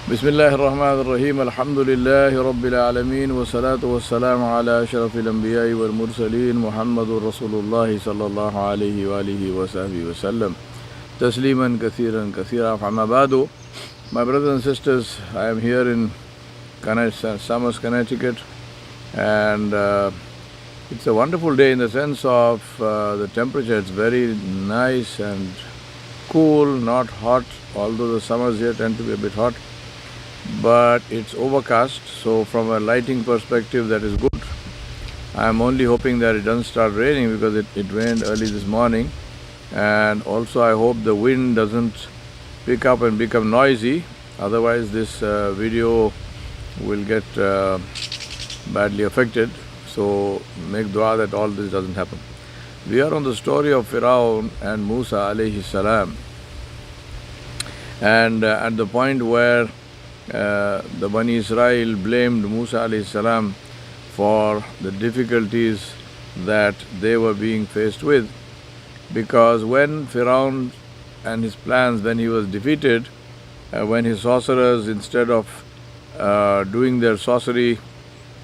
Bismillahir Rahmanir Rahim. Alhamdulillahi Rabbil Alameen. Wa salatu wa salam ala ashrafil anbiya wal mursaleen. Muhammadur Rasulullah sallallahu alayhi wa alihi wa sahbihi wa sallam. Tasliman kathiran kathira. Amma ba'du. My brothers and sisters, I am here in Somers, Connecticut, and it's a wonderful day in the sense of the temperature. It's very nice and cool, not hot, although the summers here tend to be a bit hot. But it's overcast, so from a lighting perspective that is good. I'm only hoping that it doesn't start raining because it rained early this morning, and also I hope the wind doesn't pick up and become noisy, otherwise this video will get badly affected. So make dua that all this doesn't happen. We are on the story of Firaun and Musa alayhi salam, and at the point where the Bani Israel blamed Musa alayhi salam for the difficulties that they were being faced with, because when Firaun and his plans, when he was defeated, when his sorcerers, instead of doing their sorcery,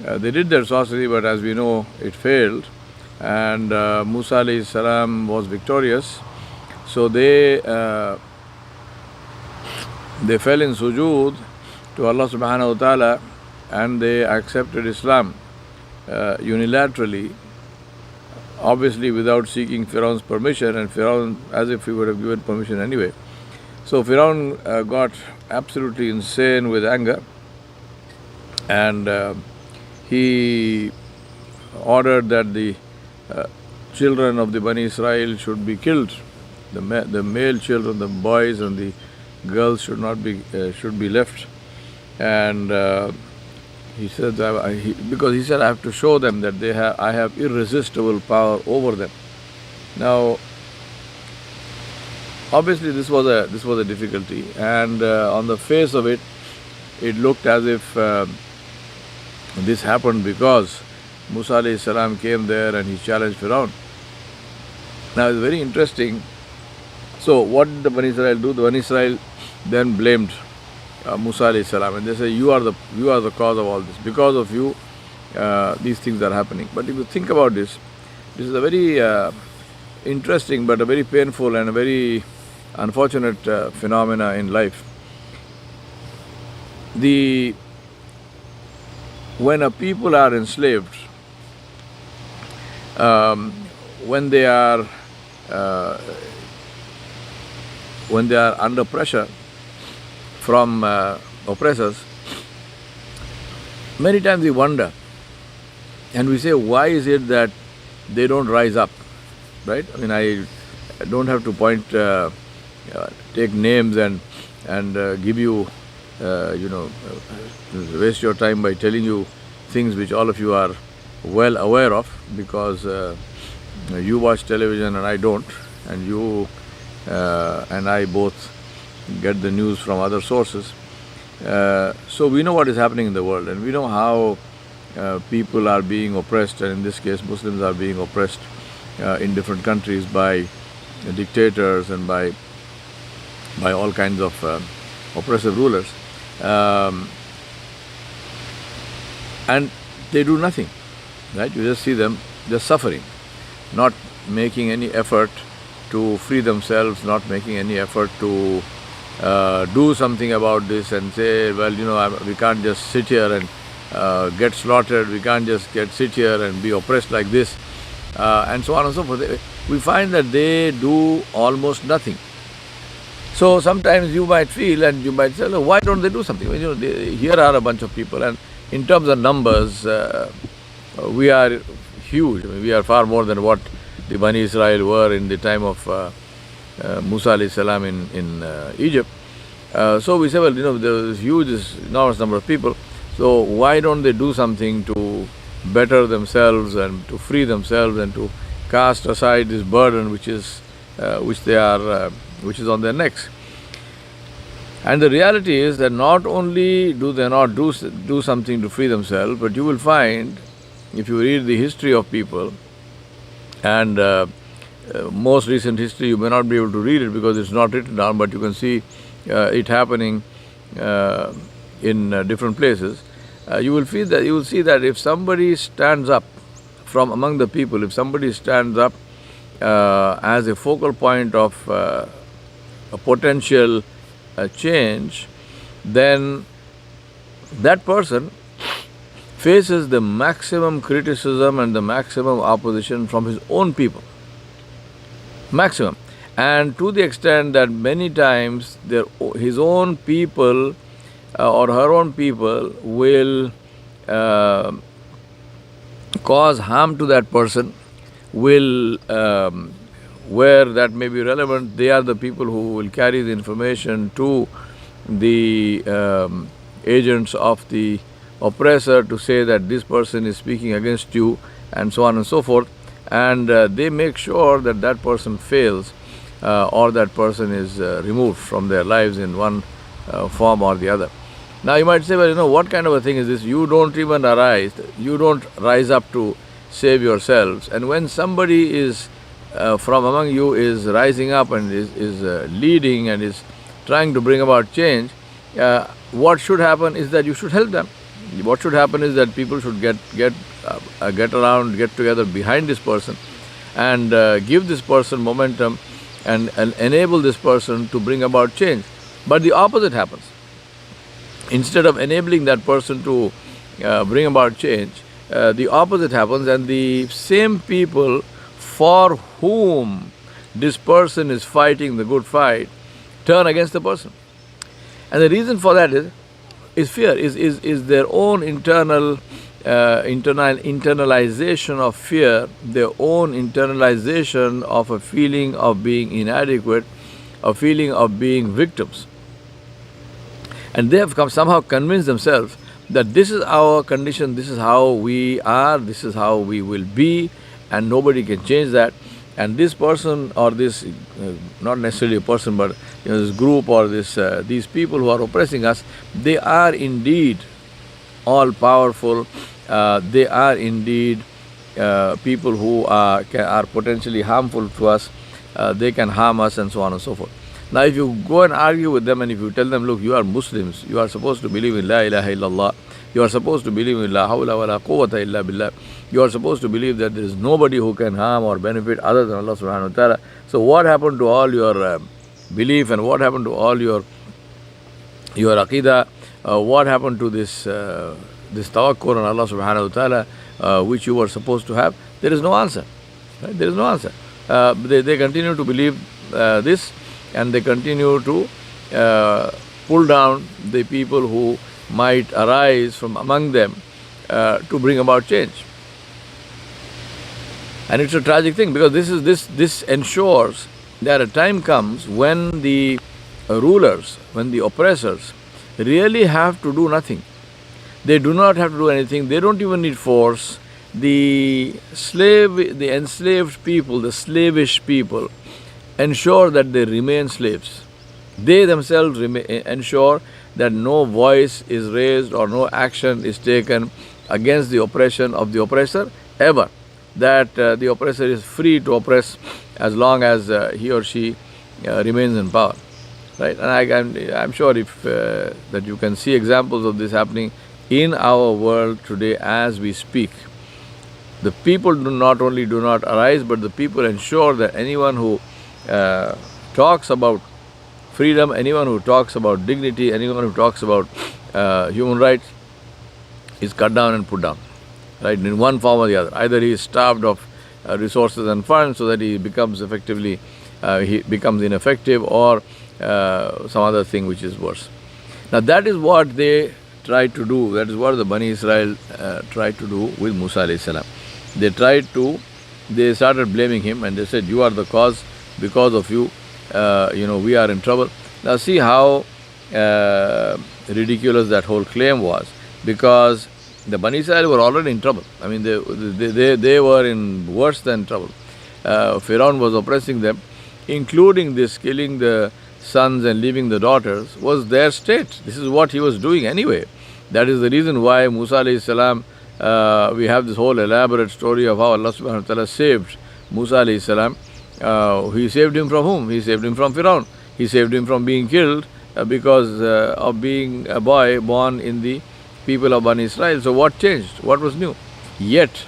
they did their sorcery, but as we know it failed, and Musa alayhi salam was victorious. So they fell in sujood to Allah subhanahu wa ta'ala, and they accepted Islam unilaterally, obviously without seeking Firaun's permission, and Firaun, as if he would have given permission anyway. So Firaun got absolutely insane with anger, and he ordered that the children of the Bani Israel should be killed. The male children, the boys and the girls should be left. And he said, because he said, I have to show them that I have irresistible power over them. Now, obviously, this was a difficulty, and on the face of it, it looked as if this happened because Musa alayhi salam came there and he challenged Firaun. Now, it's very interesting. So, what did the Bani Israel do? The Bani Israel then blamed Musa alayhi salam, and they say, you are the cause of all this. Because of you, these things are happening. But if you think about this is a very interesting but a very painful and a very unfortunate phenomena in life. When a people are enslaved, when they are under pressure from oppressors, many times we wonder and we say, why is it that they don't rise up, right? I mean, I don't have to take names and give you, waste your time by telling you things which all of you are well aware of, because you watch television and I don't, and you and I both get the news from other sources. So we know what is happening in the world, and we know how people are being oppressed, and in this case Muslims are being oppressed in different countries by dictators and by all kinds of oppressive rulers. And they do nothing, right? You just see them just suffering, not making any effort to free themselves, not making any effort to do something about this and say, well, we can't just sit here and get slaughtered, we can't just sit here and be oppressed like this, and so on and so forth. We find that they do almost nothing. So sometimes you might feel and you might say, look, why don't they do something? Well, here are a bunch of people, and in terms of numbers, we are huge. I mean, we are far more than what the Bani Israel were in the time of Musa alayhi salam in Egypt. So we say, well, there is huge, enormous number of people. So why don't they do something to better themselves and to free themselves and to cast aside this burden which is on their necks? And the reality is that not only do they not do something to free themselves, but you will find, if you read the history of people, and most recent history, you may not be able to read it because it's not written down, but you can see it happening in different places, you will see that if somebody stands up from among the people, if somebody stands up as a focal point of a potential change, then that person faces the maximum criticism and the maximum opposition from his own people. Maximum. And to the extent that many times his own people or her own people will cause harm to that person, will, where that may be relevant, they are the people who will carry the information to the agents of the oppressor to say that this person is speaking against you, and so on and so forth. And they make sure that that person fails or that person is removed from their lives in one form or the other. Now you might say, well, what kind of a thing is this? You don't even arise, you don't rise up to save yourselves. And when somebody is from among you is rising up and is leading and is trying to bring about change, what should happen is that you should help them. What should happen is that people should get together behind this person and give this person momentum and enable this person to bring about change. But the opposite happens. Instead of enabling that person to bring about change, the opposite happens, and the same people for whom this person is fighting the good fight turn against the person. And the reason for that is fear, is their own internalization of fear, their own internalization of a feeling of being inadequate, a feeling of being victims. And they have somehow convinced themselves that this is our condition, this is how we are, this is how we will be, and nobody can change that. And this person or this, not necessarily a person, but this group or these people who are oppressing us, they are indeed all powerful. They are indeed people who are potentially harmful to us. They can harm us, and so on and so forth. Now, if you go and argue with them and if you tell them, look, you are Muslims, you are supposed to believe in La ilaha illallah, you are supposed to believe in La hawla wa la quwwata illa billah, you are supposed to believe that there is nobody who can harm or benefit other than Allah subhanahu wa ta'ala. So what happened to all your belief, and what happened to all your aqidah? What happened to this tawakkul on Allah subhanahu wa ta'ala which you were supposed to have? There is no answer. Right? There is no answer. They continue to believe this, and they continue to pull down the people who might arise from among them to bring about change. And it's a tragic thing, because this ensures that a time comes when the rulers, when the oppressors really have to do nothing. They do not have to do anything. They don't even need force. The enslaved people, the slavish people, ensure that they remain slaves. They themselves ensure that no voice is raised or no action is taken against the oppression of the oppressor ever. That the oppressor is free to oppress as long as he or she remains in power. Right? And I'm sure that you can see examples of this happening in our world today as we speak. The people not only do not arise, but the people ensure that anyone who talks about freedom, anyone who talks about dignity, anyone who talks about human rights is cut down and put down, right, in one form or the other. Either he is starved of resources and funds so that he becomes ineffective, or some other thing which is worse. Now that is what they tried to do. That is what the Bani Israel tried to do with Musa alayhi salam. They started blaming him, and they said, you are the cause, because of you, we are in trouble. Now see how ridiculous that whole claim was, because the Bani Israel were already in trouble. I mean, they were in worse than trouble. Pharaoh was oppressing them, including this killing the sons and leaving the daughters was their state. This is what he was doing anyway. That is the reason why Musa alayhi salam, we have this whole elaborate story of how Allah subhanahu wa ta'ala saved Musa alayhi salam. He saved him from whom? He saved him from Pharaoh. He saved him from being killed because of being a boy born in the people of Bani Israel. So what changed? What was new? Yet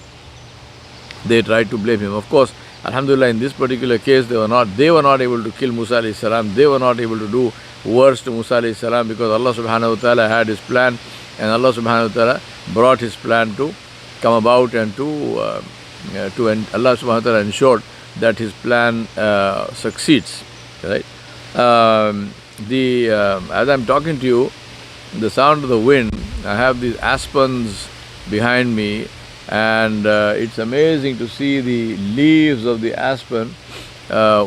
they tried to blame him. Of course, alhamdulillah, in this particular case, they were not able to kill Musa alayhi salam. They were not able to do worse to Musa alayhi salam, because Allah subhanahu wa ta'ala had his plan, and Allah subhanahu wa ta'ala brought his plan to come about, and Allah subhanahu wa ta'ala ensured that his plan succeeds. Right? As I'm talking to you, the sound of the wind, I have these aspens behind me, and it's amazing to see the leaves of the aspen,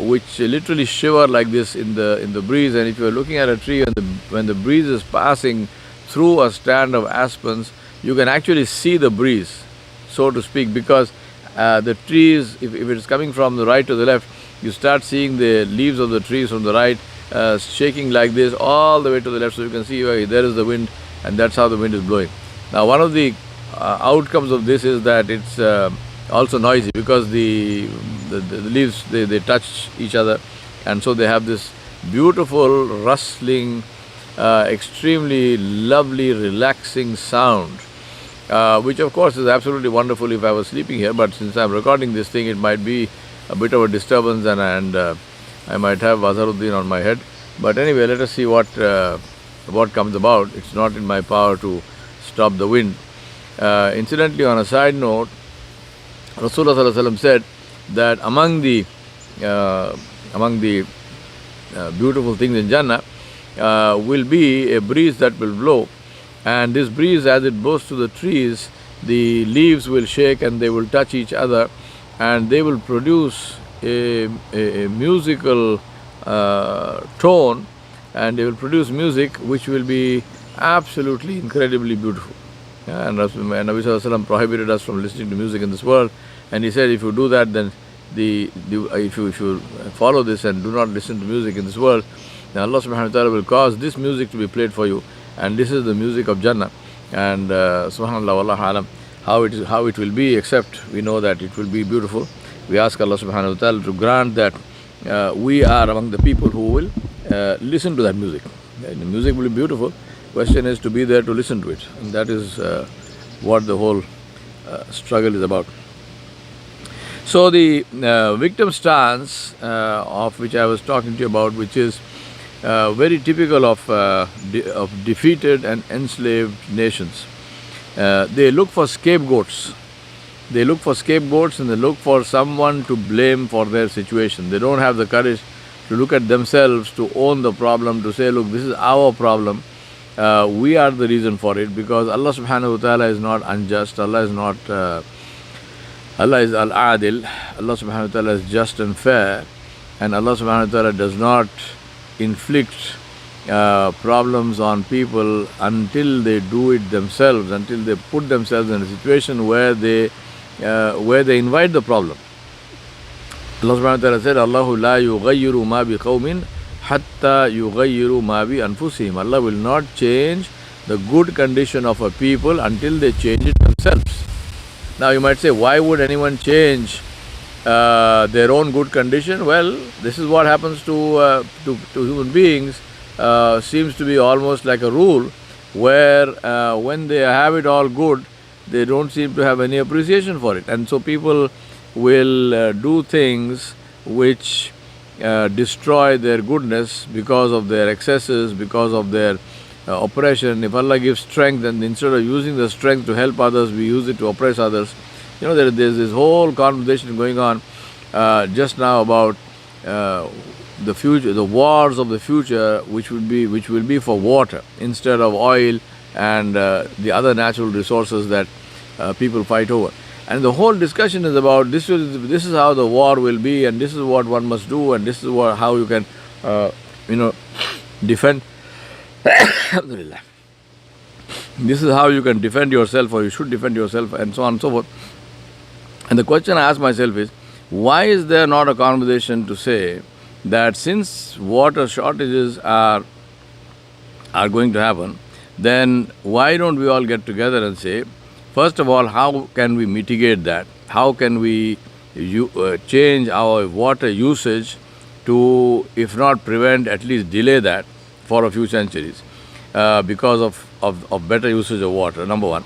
which literally shiver like this in the breeze. And if you are looking at a tree when the breeze is passing through a stand of aspens, you can actually see the breeze, so to speak, because the trees, if it is coming from the right to the left, you start seeing the leaves of the trees from the right shaking like this all the way to the left. So you can see there is the wind, and that's how the wind is blowing. Now, one of the outcomes of this is that it's also noisy, because the leaves, they touch each other, and so they have this beautiful rustling, extremely lovely, relaxing sound, which of course is absolutely wonderful if I was sleeping here. But since I'm recording this thing, it might be a bit of a disturbance, and I might have Azharuddin on my head. But anyway, let us see what comes about. It's not in my power to stop the wind. Incidentally, on a side note, Rasulullah sallallahu alaihi wasallam said that among the beautiful things in Jannah will be a breeze that will blow, and this breeze, as it blows to the trees, the leaves will shake and they will touch each other, and they will produce a musical tone, and they will produce music which will be absolutely incredibly beautiful. And Nabi sallallahu alaihi wasallam prohibited us from listening to music in this world, and he said, if you do that, then if you follow this and do not listen to music in this world, then Allah subhanahu wa ta'ala will cause this music to be played for you, and this is the music of Jannah. And subhanallah, wallahu alam, how it will be, except we know that it will be beautiful. We ask Allah subhanahu wa ta'ala to grant that we are among the people who will listen to that music. The music will be beautiful. Question is to be there to listen to it, and that is what the whole struggle is about. So the victim stance of which I was talking to you about, which is very typical of defeated and enslaved nations. They look for scapegoats. They look for scapegoats, and they look for someone to blame for their situation. They don't have the courage to look at themselves, to own the problem, to say, look, this is our problem. We are the reason for it, because Allah subhanahu wa ta'ala is not unjust. Allah is al-adil. Allah subhanahu wa ta'ala is just and fair, and Allah subhanahu wa ta'ala does not inflict problems on people until they do it themselves, until they put themselves in a situation where they invite the problem. Allah subhanahu wa ta'ala said, Allahu la yughayyiru ma bi qawmin hatta yughayyiru ma bi anfusihim. Allah will not change the good condition of a people until they change it themselves. Now you might say, why would anyone change their own good condition? Well, this is what happens to human beings. Seems to be almost like a rule, where when they have it all good, they don't seem to have any appreciation for it. And so people will do things which destroy their goodness because of their excesses, because of their oppression. If Allah gives strength, then instead of using the strength to help others, we use it to oppress others. You know, there's this whole conversation going on just now about the future, the wars of the future, which will be for water instead of oil and the other natural resources that people fight over. And the whole discussion is about this is how the war will be, and this is what one must do, and this is how you can defend. Alhamdulillah. This is how you can defend yourself, or you should defend yourself, and so on and so forth. And the question I ask myself is, why is there not a conversation to say that since water shortages are going to happen, then why don't we all get together and say, first of all, how can we mitigate that? How can we change our water usage to, if not prevent, at least delay that? for a few centuries because of better usage of water, number one.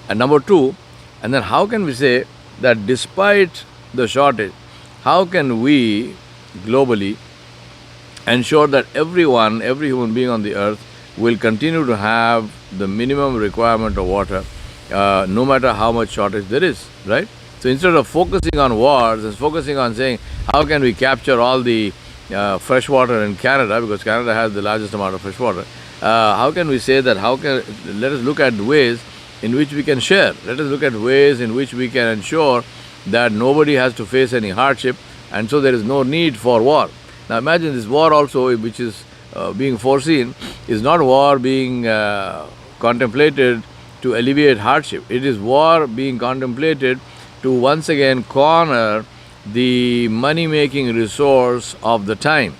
And number two, and then how can we say that despite the shortage, how can we globally ensure that every human being on the earth will continue to have the minimum requirement of water, no matter how much shortage there is, right? So instead of focusing on wars and focusing on saying how can we capture all the fresh water in Canada, because Canada has the largest amount of fresh water, how can we say that let us look at ways in which we can share. Let us look at ways in which we can ensure that nobody has to face any hardship, and so there is no need for war. Now imagine this war also, which is being foreseen, is not war being contemplated to alleviate hardship. It is war being contemplated to once again corner the money-making resource of the time.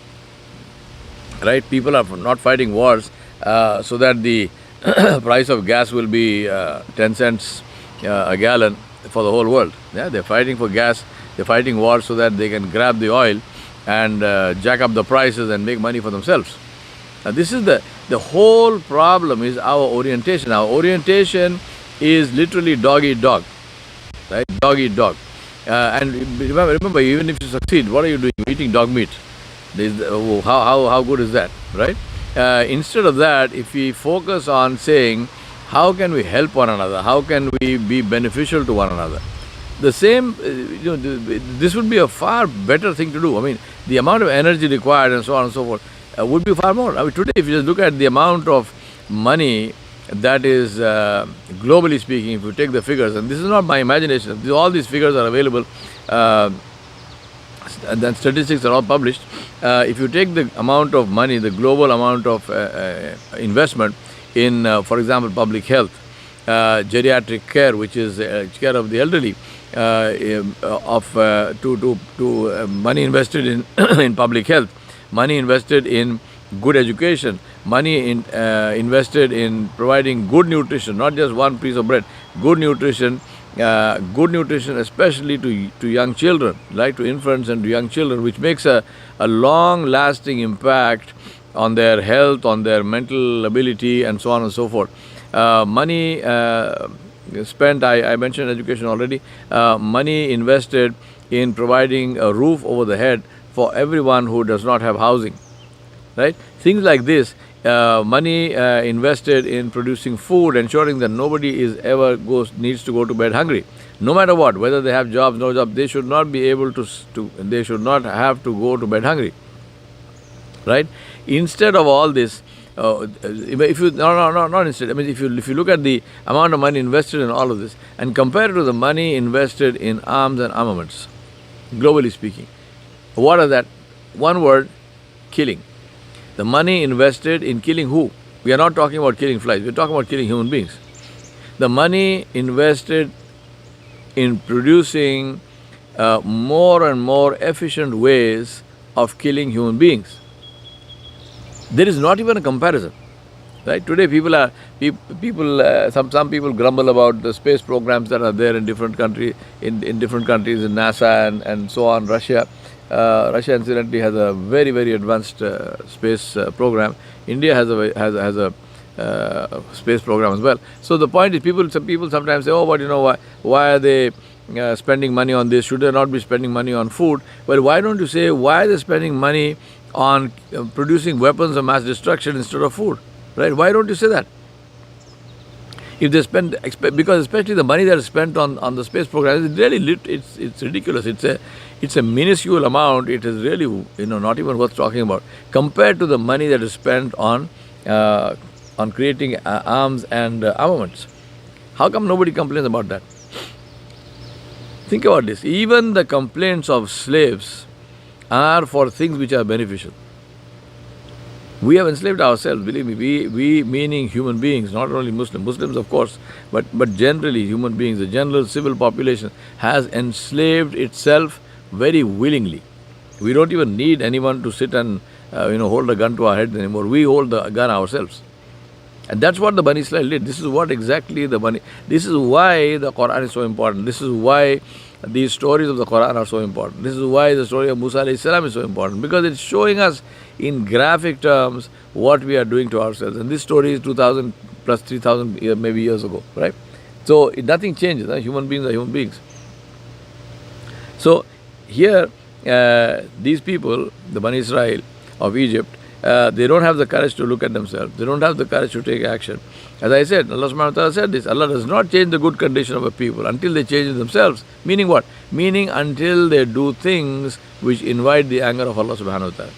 Right? People are not fighting wars so that the price of gas will be 10 cents a gallon for the whole world. Yeah, they're fighting for gas. They're fighting wars so that they can grab the oil and jack up the prices and make money for themselves. Now, this is the whole problem is our orientation. Our orientation is literally dog eat dog, right? Dog eat dog. And remember, even if you succeed, what are you doing? Eating dog meat. How good is that, right? Instead of that, if we focus on saying, how can we help one another? How can we be beneficial to one another? The same, this would be a far better thing to do. I mean, the amount of energy required and so on and so forth would be far more. I mean, today, if you just look at the amount of money that is, globally speaking, if you take the figures, and this is not my imagination, all these figures are available, and then statistics are all published. If you take the amount of money, the global amount of investment in, for example, public health, geriatric care, which is care of the elderly, money invested in in public health, money invested in good education, money invested in providing good nutrition, not just one piece of bread, good nutrition especially to young children, like to infants and to young children, which makes a long-lasting impact on their health, on their mental ability, and so on and so forth. Money spent, I mentioned education already, money invested in providing a roof over the head for everyone who does not have housing, right? Things like this, money invested in producing food, ensuring that nobody needs to go to bed hungry. No matter what, whether they have jobs, no jobs, they should not be able they should not have to go to bed hungry, right? Instead of all this, if you not instead. I mean, if you look at the amount of money invested in all of this and compare it to the money invested in arms and armaments, globally speaking, what are that? One word: killing. The money invested in killing who? We are not talking about killing flies. We are talking about killing human beings. The money invested in producing more and more efficient ways of killing human beings. There is not even a comparison, right? Today, some people grumble about the space programs that are there in different countries, in NASA and so on. Russia, incidentally, has a very, very advanced space program. India has a space program as well. So the point is, some people sometimes say, "Oh, but why are they spending money on this? Should they not be spending money on food?" Well, why don't you say why are they spending money on producing weapons of mass destruction instead of food, right? Why don't you say that? If they spend, because especially the money that is spent on the space program is really it's ridiculous. It's a minuscule amount. It is really not even worth talking about compared to the money that is spent on creating arms and armaments. How come nobody complains about that? Think about this. Even the complaints of slaves are for things which are beneficial. We have enslaved ourselves, believe me. We meaning human beings, not only Muslims of course, but generally human beings, the general civil population has enslaved itself very willingly. We don't even need anyone to sit and hold a gun to our heads anymore. We hold the gun ourselves. And that's what the Bani Israel did. This is what exactly the Bani. This is why the Quran is so important. This is why these stories of the Quran are so important. This is why the story of Musa alayhi salam is so important, because it's showing us in graphic terms what we are doing to ourselves. And this story is 2000 plus 3000 maybe years ago, right? So nothing changes. Human beings are human beings. So here, these people, the Bani Israel of Egypt, they don't have the courage to look at themselves. They don't have the courage to take action. As I said, Allah subhanahu wa ta'ala said this, Allah does not change the good condition of a people until they change themselves. Meaning what? Meaning until they do things which invite the anger of Allah subhanahu wa ta'ala.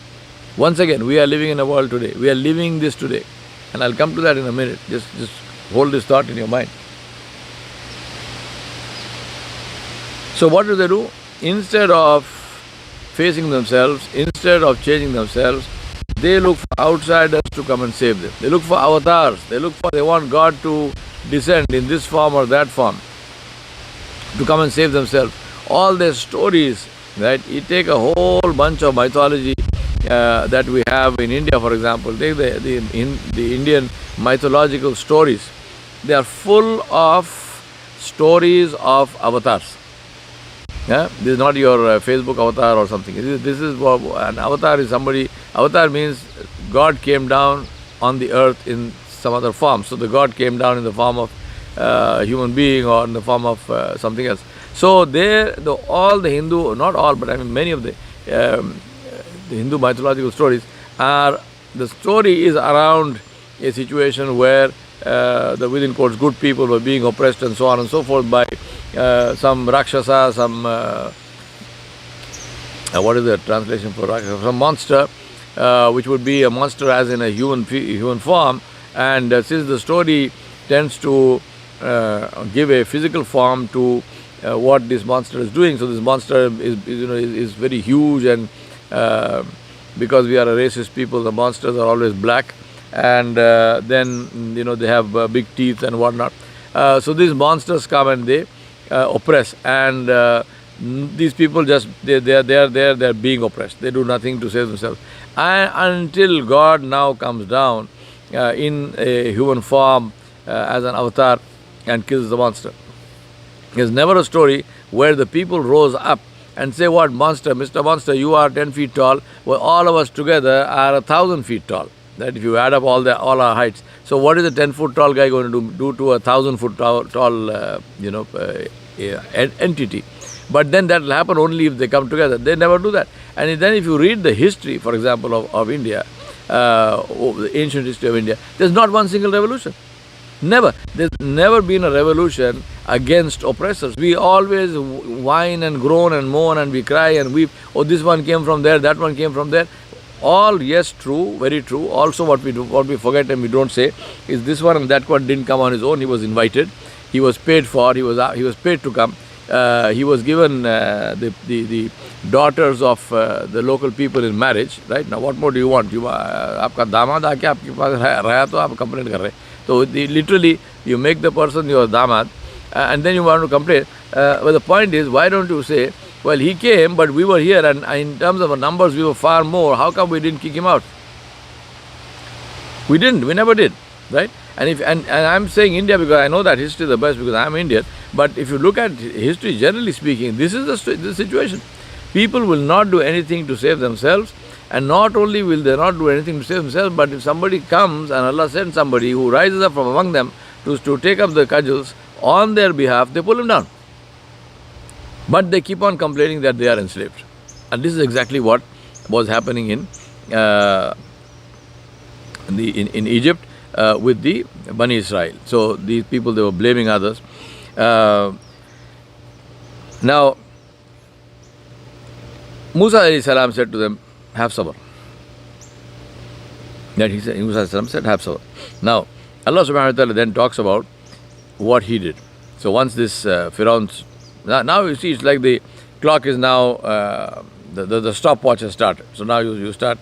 Once again, we are living in a world today. We are living this today. And I'll come to that in a minute. Just hold this thought in your mind. So what do? Instead of facing themselves, instead of changing themselves, they look for outsiders to come and save them. They look for avatars. They want God to descend in this form or that form to come and save themselves. All their stories, right? You take a whole bunch of mythology that we have in India, for example. Take the Indian mythological stories. They are full of stories of avatars. Yeah? This is not your Facebook avatar or something. This is an avatar is somebody. Avatar means God came down on the earth in some other form. So the God came down in the form of a human being or in the form of something else. So all the Hindu, not all, but I mean many of the Hindu mythological stories are, the story is around a situation where the within quotes good people were being oppressed and so on and so forth by some Rakshasa, some what is the translation for Rakshasa? Some monster, which would be a monster as in a human form. And since the story tends to give a physical form to what this monster is doing, so this monster is very huge, and because we are a racist people, the monsters are always black, and then they have big teeth and whatnot. So these monsters come and they oppress, and these people they're being oppressed. They do nothing to save themselves, and until God now comes down in a human form as an avatar and kills the monster. There's never a story where the people rose up and say, what, monster, Mr. Monster, you are 10 feet tall, well, all of us together are 1,000 feet tall. That if you add up all our heights. So what is a 10-foot tall guy going to do to a 1,000-foot tall entity? But then that will happen only if they come together. They never do that. And then if you read the history, for example, of India, the ancient history of India, there's not one single revolution. Never. There's never been a revolution against oppressors. We always whine and groan and moan and we cry and weep. Oh, this one came from there, that one came from there. All, yes, true, very true. Also what we forget and we don't say is this one and that one didn't come on his own. He was invited. He was paid for. He was paid to come. He was given the daughters of the local people in marriage. Right? Now what more do you want? आपका दामाद आके आपके पास रहा तो आप complain कर रहे. So literally you make the person your damad and then you want to complain. But the point is, why don't you say, well, he came, but we were here, and in terms of numbers, we were far more. How come we didn't kick him out? We didn't. We never did, right? And I'm saying India because I know that history is the best because I'm Indian. But if you look at history, generally speaking, this is the situation. People will not do anything to save themselves, and not only will they not do anything to save themselves, but if somebody comes and Allah sends somebody who rises up from among them to take up the cudgels on their behalf, they pull him down. But they keep on complaining that they are enslaved. And this is exactly what was happening in Egypt with the Bani Israel. So these people, they were blaming others. Now, Musa alayhi salam said to them, have sabr. That he said, Musa alayhi salam said, have sabr. Now, Allah subhanahu wa ta'ala then talks about what he did. So once this Firaun's now you see, it's like the clock is now, the stopwatch has started. So now you start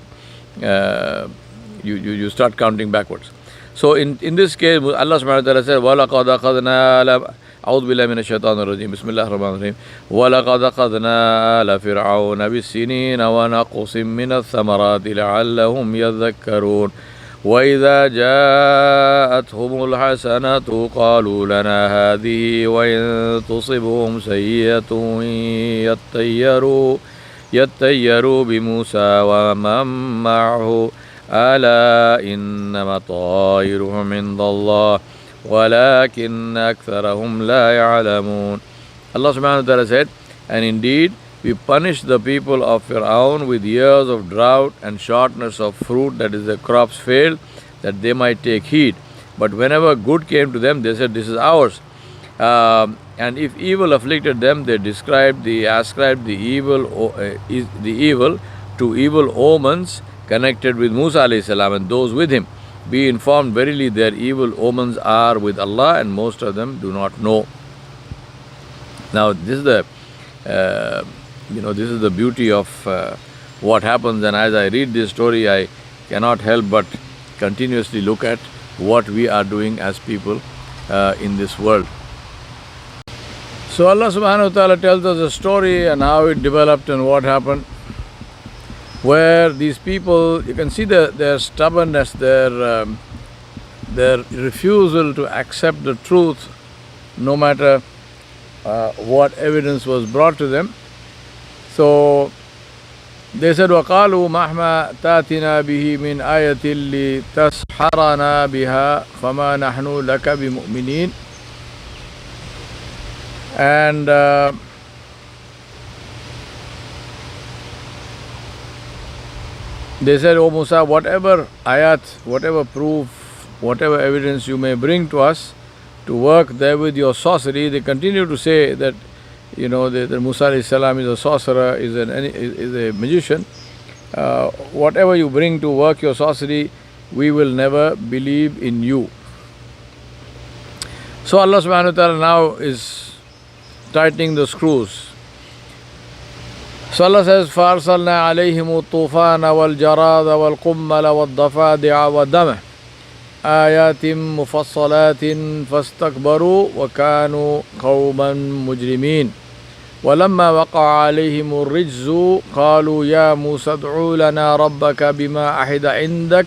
you start counting backwards. So in this case, Allah subhanahu wa ta'ala said, وَلَقَدْ أَخَذْنَا أعوذ بالله من الشيطان الرجيم بسم الله الرحمن الرحيم وَلَقَدْ أَخَذْنَا آلَ فِرْعَوْنَ بِالسِّنِينَ وَنَقْصٍ مِّنَ الثَّمَرَاتِ لَعَلَّهُمْ يَذَّكَّرُونَ وإذا جاءتهم الحسنة قالوا لنا هذه وإن تصبهم سيئة يطيروا بموسى ومن معه ألا إنما طائرهم عند الله ولكن أكثرهم لا يعلمون. Allah subhanahu wa ta'ala said, and indeed we punished the people of Fir'aun with years of drought and shortness of fruit, that is the crops failed, that they might take heed. But whenever good came to them, they said, this is ours. And if evil afflicted them, they ascribed the evil to evil omens connected with Musa alayhi salam and those with him. Be informed, verily their evil omens are with Allah, and most of them do not know. Now this is the this is the beauty of what happens, and as I read this story, I cannot help but continuously look at what we are doing as people in this world. So Allah subhanahu wa ta'ala tells us a story and how it developed and what happened, where these people, you can see their stubbornness, their refusal to accept the truth no matter what evidence was brought to them. So they said, وَقَالُوا مَهْمَا تَاتِنَا بِهِ مِنْ آيَةٍ لِتَسْحَرَنَا بِهَا فَمَا نَحْنُ لَكَ بِمُؤْمِنِينَ. And they said, O Musa, whatever ayat, whatever proof, whatever evidence you may bring to us to work there with your sorcery. They continue to say that, that Musa alayhi salam is a sorcerer, is a magician. Whatever you bring to work your sorcery, we will never believe in you. So Allah subhanahu wa ta'ala now is tightening the screws. So Allah says, فَأَرْسَلْنَا عَلَيْهِمُ الطُّوفَانَ وَالْجَرَادَ وَالْقُمَّلَ وَالضَّفَادِعَ وَالدَّمَ آيَاتٍ مُفَصَّلَاتٍ فَاسْتَكْبَرُوا وَكَانُوا قَوْمًا مُجْرِمِينَ وَلَمَّا وَقَعَ عَلَيْهِمُ الرِّجْزُ قَالُوا يَا مُوسَى ادْعُ لَنَا رَبَّكَ بِمَا عَهِدَ عِندَكَ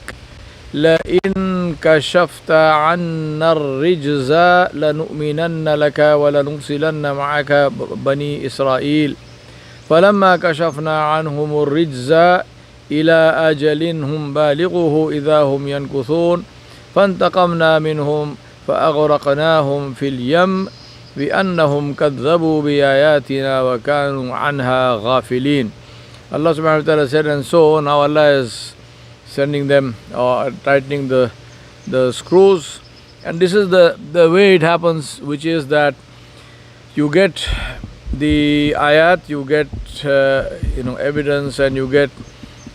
لَئِن كَشَفْتَ عَنَّا الرِّجْزَ لَنُؤْمِنَنَّ لَكَ وَلَنُرْسِلَنَّ مَعَكَ بَنِي إِسْرَائِيلَ فَلَمَّا كَشَفْنَا عَنْهُمُ الرِّجْزَ إِلَى أَجَلٍ هُمْ بَالِغُوهُ إِذَا هُمْ يَنكُثُونَ فَانْتَقَمْنَا مِنْهُمْ فَأَغْرَقْنَاهُمْ فِي الْيَمِّ بِأَنَّهُمْ كَذَّبُوا بِآيَاتِنَا وَكَانُوا عَنْهَا غَافِلِينَ. Allah subhanahu wa ta'ala said, and so now Allah is sending them or tightening the screws, and this is the way it happens, which is that you get the ayat, you get evidence, and you get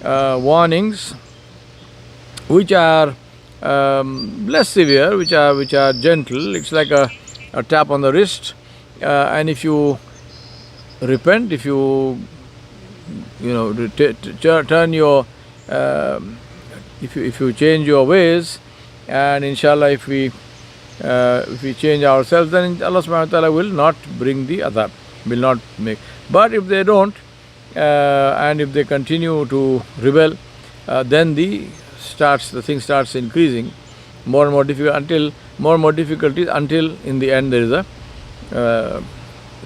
warnings which are less severe, which are gentle. It's like a tap on the wrist, and if you repent, if you turn your if you change your ways, and inshallah if we change ourselves, then Allah subhanahu wa ta'ala will not bring the adhab, will not make. But if they don't, and if they continue to rebel, then the thing starts increasing more and more difficulties until in the end there is an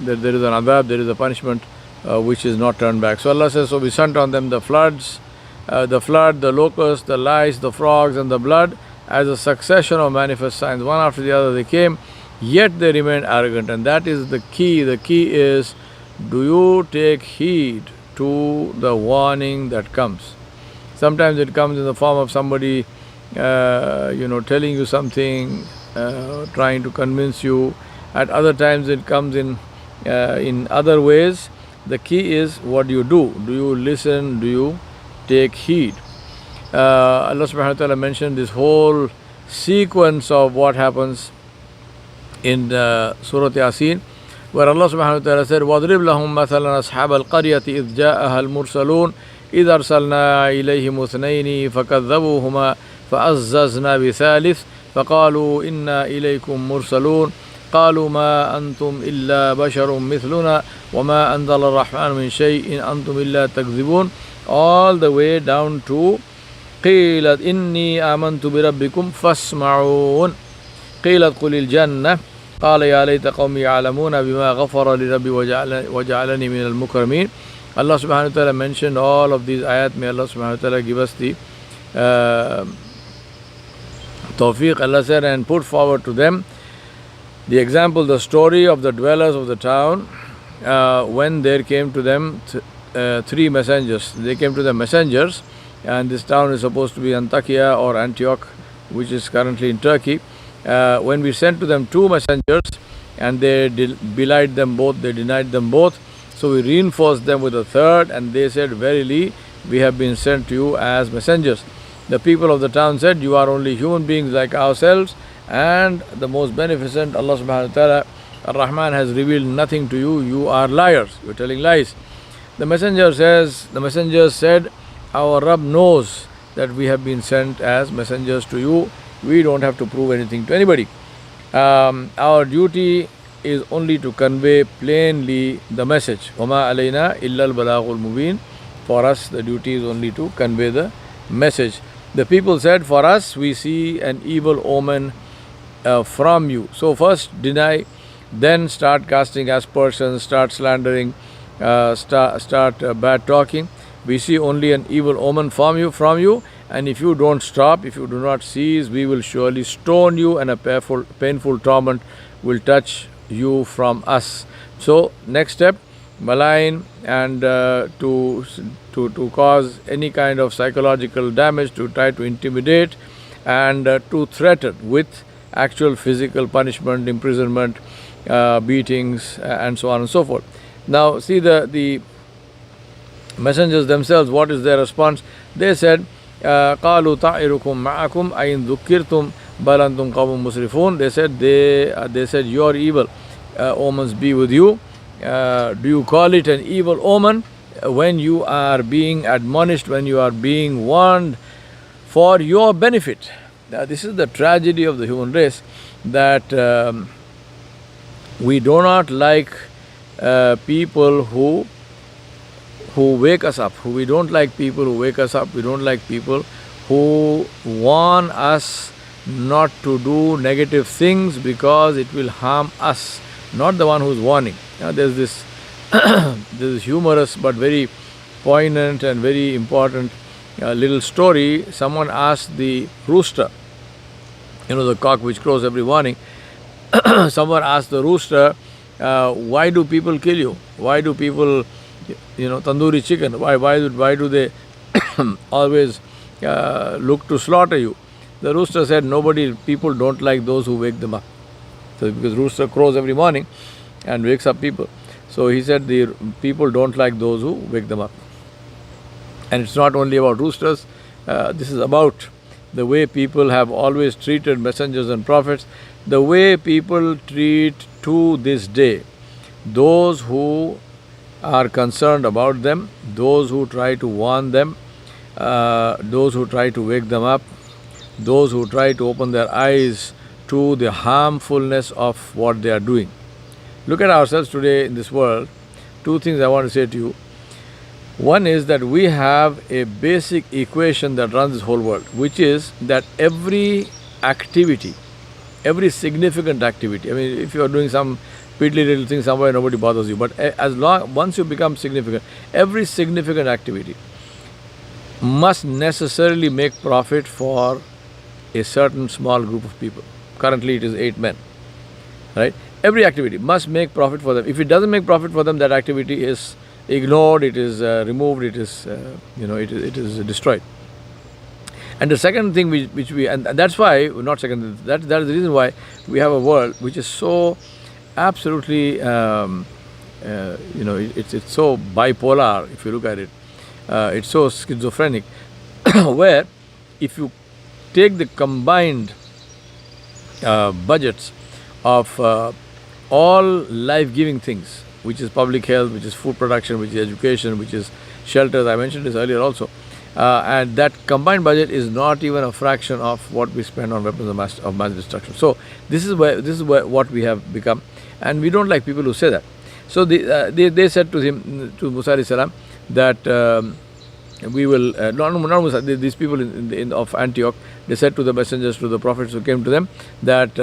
adhab, there is a punishment which is not turned back. So Allah says, so we sent on them the flood, the locusts, the lice, the frogs, and the blood as a succession of manifest signs. One after the other they came, yet they remained arrogant. And that is the key. The key is, do you take heed to the warning that comes? Sometimes it comes in the form of somebody telling you something, trying to convince you. At other times it comes in other ways. The key is, what do you do? Do you listen? Do you take heed? Allah subhanahu wa ta'ala mentioned this whole sequence of what happens in Surah Yasin, where Allah subhanahu wa ta'ala said, وَاضْرِبْ لَهُمْ مَثَلًا أَصْحَابَ الْقَرْيَةِ إِذْ جَاءَهَا الْمُرْسَلُونَ إِذْ أَرْسَلْنَا إِلَيْهِمُ اثْنَيْنِ فَكَذَّبُوهُمَا فَعَزَّزْنَا بِثَالِثٍ فَقَالُوا إِنَّا إِلَيْكُمْ مُرْسَلُونَ قالوا ما أنتم إلا بشر مثلنا وما أنزل الرحمن من شيء إن أنتم إلا تكذبون, all the way down to قيلت إني آمنت بربكم فاسمعون قيلت قل الجنة قال يا ليت قومي يعلمون بما غفر لربي وجعلني من المكرمين. Allah subhanahu wa ta'ala mentioned all of these ayat. May Allah subhanahu wa ta'ala give us the tawfiq. Allah said, and put forward to them the example, the story of the dwellers of the town when there came to them three messengers. They came to the messengers, and this town is supposed to be Antakya or Antioch, which is currently in Turkey. When we sent to them two messengers, and they belied them both, they denied them both. So we reinforced them with a third, and they said, verily, we have been sent to you as messengers. The people of the town said, you are only human beings like ourselves, and the most beneficent, Allah subhanahu wa ta'ala, Ar-Rahman, has revealed nothing to you. You are liars. You are telling lies. The messenger said, our Rabb knows that we have been sent as messengers to you. We don't have to prove anything to anybody. Our duty is only to convey plainly the message. وَمَا عَلَيْنَا إِلَّا الْبَلَاغُ الْمُبِينَ. For us, the duty is only to convey the message. The people said, for us, we see an evil omen from you. So first deny, then start casting aspersions, start slandering, start bad talking. We see only an evil omen from you, and if you don't stop, if you do not cease, we will surely stone you, and a painful torment will touch you from us. So next step, malign and to cause any kind of psychological damage, to try to intimidate and to threaten with actual physical punishment, imprisonment, beatings, and so on and so forth. Now see the messengers themselves, what is their response? They said, قالوا طائركم معكم أين ذكرتم بل أنتم قوم مسرفون. They said, your evil omens be with you. Do you call it an evil omen when you are being admonished, when you are being warned for your benefit? Now, this is the tragedy of the human race, that we do not like people who wake us up. We don't like people who wake us up. We don't like people who warn us not to do negative things because it will harm us, not the one who's warning. Now, there's this humorous but very poignant and very important little story. Someone asked the rooster, the cock which crows every morning. Someone asked the rooster, why do people kill you? Why do people, tandoori chicken? Why do they always look to slaughter you? The rooster said, people don't like those who wake them up. So because rooster crows every morning and wakes up people. So he said the people don't like those who wake them up. And it's not only about roosters. This is about the way people have always treated messengers and prophets, the way people treat to this day those who are concerned about them, those who try to warn them, those who try to wake them up, those who try to open their eyes to the harmfulness of what they are doing. Look at ourselves today in this world. Two things I want to say to you. One is that we have a basic equation that runs this whole world, which is that every activity, every significant activity, if you are doing some piddly little thing somewhere, nobody bothers you. But once you become significant, every significant activity must necessarily make profit for a certain small group of people. Currently it is 8 men, right? Every activity must make profit for them. If it doesn't make profit for them, that activity is ignored, it is removed, it is destroyed. And the second thing which we, and that's why, not second, that is the reason why we have a world which is so absolutely, it's so bipolar, if you look at it. It's so schizophrenic, where if you take the combined budgets of all life-giving things, which is public health, which is food production, which is education, which is shelters, I mentioned this earlier also, and that combined budget is not even a fraction of what we spend on weapons of mass destruction. So this is what we have become, and we don't like people who say that. So they said to him, to Musa alayhi salam, that we will not Musa, these people of Antioch, they said to the messengers, to the prophets who came to them, that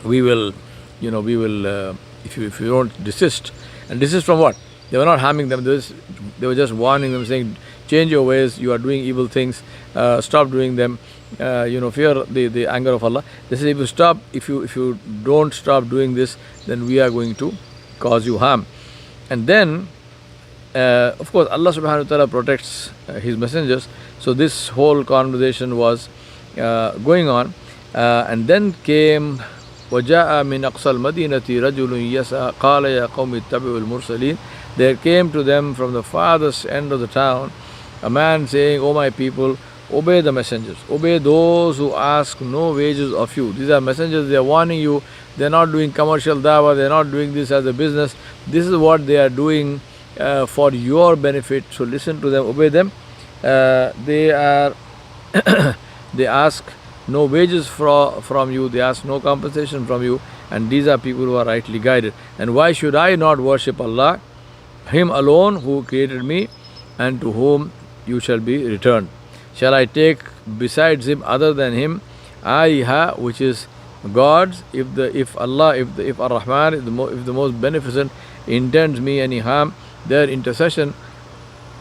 we will, if you don't desist. And desist from what? They were not harming them. They were just warning them, saying, change your ways. You are doing evil things. Stop doing them. Fear the anger of Allah. They said, if you don't stop doing this, then we are going to cause you harm. And then, of course, Allah subhanahu wa ta'ala protects His messengers. So this whole conversation was going on. And then came وَجَاءَ مِنْ أَقْصَى الْمَدِينَةِ رَجُلٌ يَسْعَى قَالَ يَا قَوْمِ اتَّبِعُوا الْمُرْسَلِينَ. There came to them from the farthest end of the town a man saying, O my people, obey the messengers. Obey those who ask no wages of you. These are messengers, they are warning you. They are not doing commercial dawah, they are not doing this as a business. This is what they are doing for your benefit. So listen to them, obey them. They ask no wages from you, they ask no compensation from you, and these are people who are rightly guided. And why should I not worship Allah, Him alone who created me, and to whom you shall be returned? Shall I take besides Him, other than Him, aliha, which is gods? If Ar-Rahman, if the most beneficent, intends me any harm, their intercession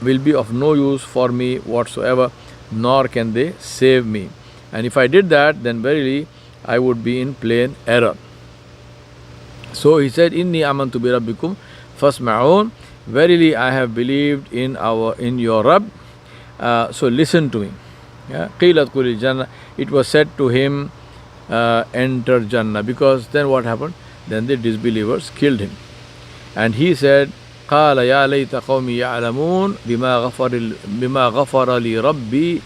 will be of no use for me whatsoever, nor can they save me. And if I did that, then verily I would be in plain error. So he said, Inni amantu bi rabbikum fasma'un. Verily I have believed in your Rabb. So listen to me. Qilat qulil Jannah. It was said to him, enter Jannah. Because then what happened? Then the disbelievers killed him. And he said, قال يا ليت قومي يعلمون بما غفر لي ربي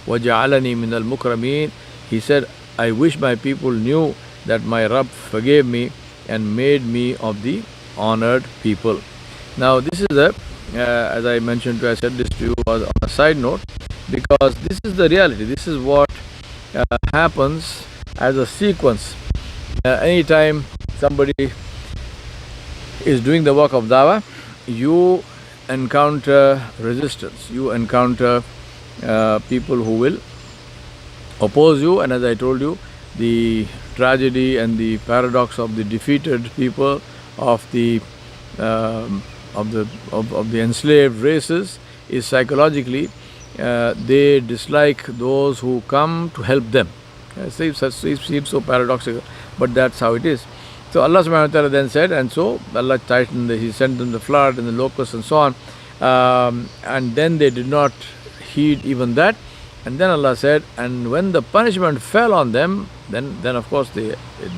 وجعلني من المكرمين. He said, I wish my people knew that my Rabb forgave me and made me of the honored people. Now this is as I mentioned I said this to you on a side note, because this is the reality. This is what happens as a sequence. Anytime somebody is doing the work of dawah, you encounter resistance, you encounter people who will oppose you, and as I told you, the tragedy and the paradox of the defeated people, of the enslaved races, is psychologically they dislike those who come to help them. It seems so paradoxical, but that's how it is. So Allah subhanahu wa ta'ala then said, and so Allah tightened, He sent them the flood and the locusts and so on, and then they did not heed even that. And then Allah said, and when the punishment fell on them, then of course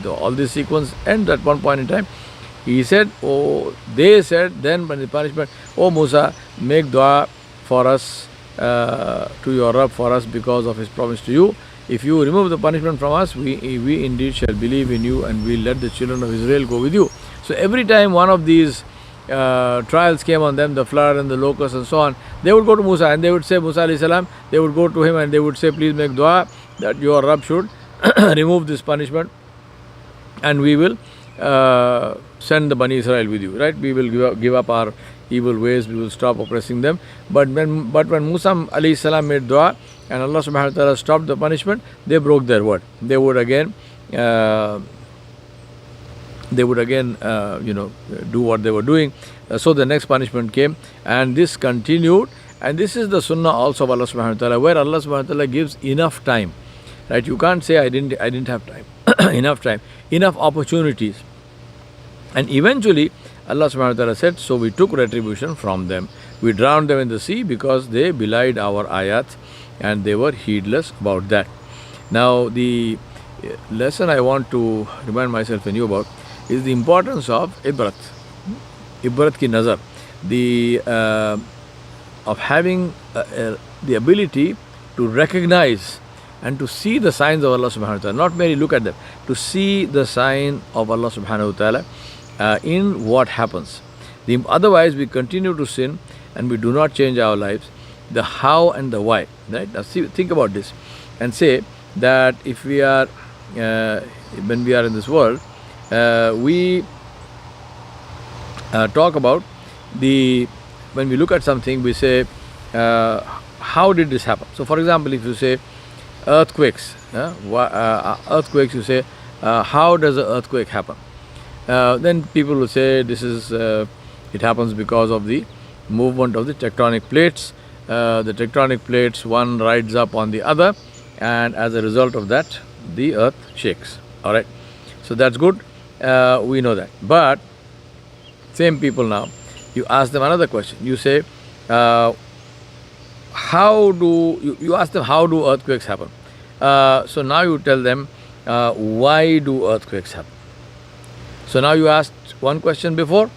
all this sequence ends at one point in time. They said then when the punishment, O Musa, make dua for us to your Rabb for us because of His promise to you. If you remove the punishment from us, we indeed shall believe in you, and we'll let the children of Israel go with you. So every time one of these trials came on them, the flood and the locusts and so on, they would go to Musa and they would say, Musa alayhi salam, they would go to him and they would say, please make dua that your Rabb should remove this punishment, and we will send the Bani Israel with you, right? We will give up our evil ways, we will stop oppressing them. But when Musa alayhi salam made dua and Allah subhanahu wa ta'ala stopped the punishment, they broke their word. They would again do what they were doing. So the next punishment came, and this continued. And this is the sunnah also of Allah subhanahu wa ta'ala, where Allah subhanahu wa ta'ala gives enough time. Right? You can't say I didn't have time. Enough time, enough opportunities. And eventually Allah subhanahu wa ta'ala said, so we took retribution from them. We drowned them in the sea because they belied our ayat and they were heedless about that. Now the lesson I want to remind myself and you about is the importance of ibrat ki nazar, of having the ability to recognize and to see the signs of Allah subhanahu wa ta'ala, not merely look at them, to see the sign of Allah subhanahu wa ta'ala in what happens. Otherwise we continue to sin and we do not change our lives, the how and the why. Right? Now think about this and say that if we are, when we are in this world, we talk about when we look at something, we say, how did this happen? So, for example, if you say earthquakes, earthquakes, you say, how does an earthquake happen? Then people will say this is it happens because of the movement of the tectonic plates. The tectonic plates, one rides up on the other, and as a result of that, the earth shakes. All right, so that's good. We know that. But same people now, you ask them another question. You say, you ask them how do earthquakes happen? So now you tell them why do earthquakes happen? So now you asked one question before,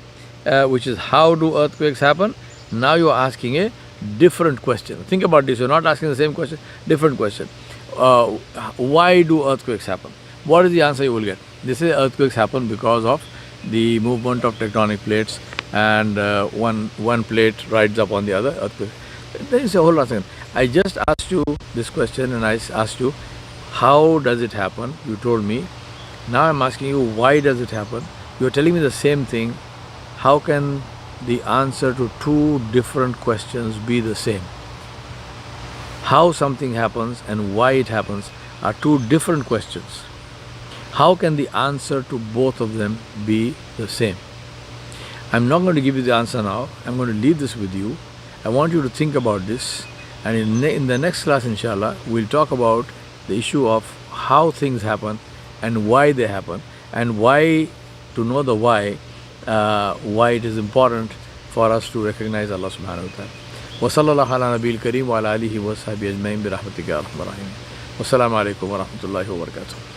which is how do earthquakes happen? Now you are asking a different question. Think about this. You're not asking the same question, different question. Why do earthquakes happen? What is the answer you will get? They say earthquakes happen because of the movement of tectonic plates, and one plate rides up on the other. Earthquake. Then you say, hold on a second. I just asked you this question, and I asked you, how does it happen? You told me. Now I'm asking you, why does it happen? You're telling me the same thing. How can the answer to two different questions be the same? How something happens and why it happens are two different questions. How can the answer to both of them be the same? I'm not going to give you the answer now. I'm going to leave this with you. I want you to think about this. And in the next class, inshallah, we'll talk about the issue of how things happen and why they happen, and why, to know the why it is important for us to recognize Allah subhanahu wa ta'ala. Wa sallallahu ala nabiyil kareem wa ala alihi wa sahbihi ajma'in bi rahmatika ya arhamar rahimin. Wassalamu alaikum wa rahmatullahi wa barakatuh.